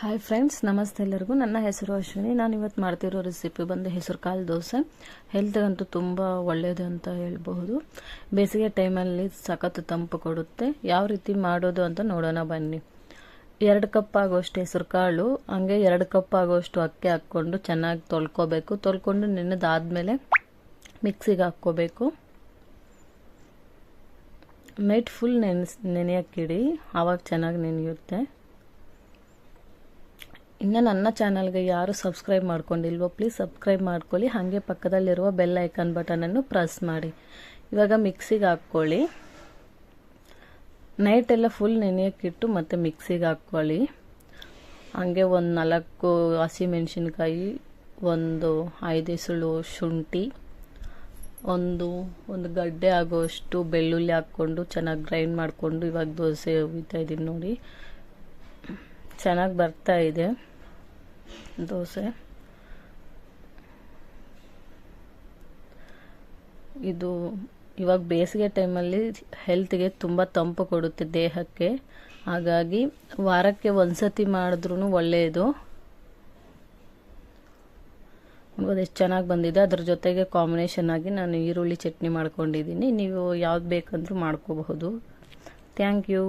Hi friends, ನಮಸ್ತೆ ಎಲ್ಲರಿಗೂ. ನನ್ನ ಹೆಸರು ಅಶ್ವಿನಿ. ನಾನು ಇವತ್ತು ಮಾಡ್ತಿರೋ ರೆಸಿಪಿ ಬಂದು ಹೆಸರು ಕಾಳು ದೋಸೆ. ಹೆಲ್ತ್ಗಂತೂ ತುಂಬ ಒಳ್ಳೆಯದು ಅಂತ ಹೇಳ್ಬಹುದು. ಬೇಸಿಗೆ ಟೈಮಲ್ಲಿ ಸಖತ್ ತಂಪು ಕೊಡುತ್ತೆ. ಯಾವ ರೀತಿ ಮಾಡೋದು ಅಂತ ನೋಡೋಣ ಬನ್ನಿ. 2 ಕಪ್ ಆಗೋಷ್ಟು ಹೆಸರು ಕಾಳು, ಹಂಗೆ 2 ಕಪ್ ಆಗೋಷ್ಟು ಅಕ್ಕಿ ಹಾಕ್ಕೊಂಡು ಚೆನ್ನಾಗಿ ತೊಳ್ಕೊಬೇಕು. ತೊಳ್ಕೊಂಡು ನೆನೆದಾದ್ಮೇಲೆ ಮಿಕ್ಸಿಗೆ ಹಾಕ್ಕೋಬೇಕು. ನೈಟ್ ಫುಲ್ ನೆನೆಯಕ್ಕಿಡಿ, ಆವಾಗ ಚೆನ್ನಾಗಿ ನೆನೆಯುತ್ತೆ. ಇನ್ನು ನನ್ನ ಚಾನಲ್ಗೆ ಯಾರು ಸಬ್ಸ್ಕ್ರೈಬ್ ಮಾಡ್ಕೊಂಡಿಲ್ವೋ ಪ್ಲೀಸ್ ಸಬ್ಸ್ಕ್ರೈಬ್ ಮಾಡ್ಕೊಳ್ಳಿ. ಹಾಗೆ ಪಕ್ಕದಲ್ಲಿರುವ ಬೆಲ್ ಐಕಾನ್ ಬಟನನ್ನು ಪ್ರೆಸ್ ಮಾಡಿ. ಇವಾಗ ಮಿಕ್ಸಿಗೆ ಹಾಕ್ಕೊಳ್ಳಿ. ನೈಟೆಲ್ಲ ಫುಲ್ ನೆನೆಯಕ್ಕಿಟ್ಟು ಮತ್ತೆ ಮಿಕ್ಸಿಗೆ ಹಾಕ್ಕೊಳ್ಳಿ. ಹಾಗೆ ಒಂದು 4 ಹಸಿಮೆಣಸಿನ್ಕಾಯಿ, ಒಂದು 5 ಎಸಳು ಶುಂಠಿ, ಒಂದು ಗಡ್ಡೆ ಆಗೋಷ್ಟು ಬೆಳ್ಳುಳ್ಳಿ ಹಾಕ್ಕೊಂಡು ಚೆನ್ನಾಗಿ ಗ್ರೈಂಡ್ ಮಾಡಿಕೊಂಡು ಇವಾಗ ದೋಸೆ ಹುಯ್ತಾ ಇದ್ದೀನಿ ನೋಡಿ. ಚೆನ್ನಾಗಿ ಬರ್ತಾ ಇದೆ ದೋಸೆ. ಇದು ಇವಾಗ ಬೇಸಿಗೆ ಟೈಮಲ್ಲಿ ಹೆಲ್ತ್ಗೆ ತುಂಬ ತಂಪು ಕೊಡುತ್ತೆ ದೇಹಕ್ಕೆ. ಹಾಗಾಗಿ ವಾರಕ್ಕೆ ಒಂದ್ಸತಿ ಮಾಡಿದ್ರೂ ಒಳ್ಳೆಯದು. ನೋಡೋದು ಎಷ್ಟು ಚೆನ್ನಾಗಿ ಬಂದಿದೆ. ಅದ್ರ ಜೊತೆಗೆ ಕಾಂಬಿನೇಷನ್ ಆಗಿ ನಾನು ಈರುಳ್ಳಿ ಚಟ್ನಿ ಮಾಡ್ಕೊಂಡಿದ್ದೀನಿ. ನೀವು ಯಾವ್ದು ಬೇಕಂದ್ರೂ ಮಾಡ್ಕೋಬಹುದು. Thank you.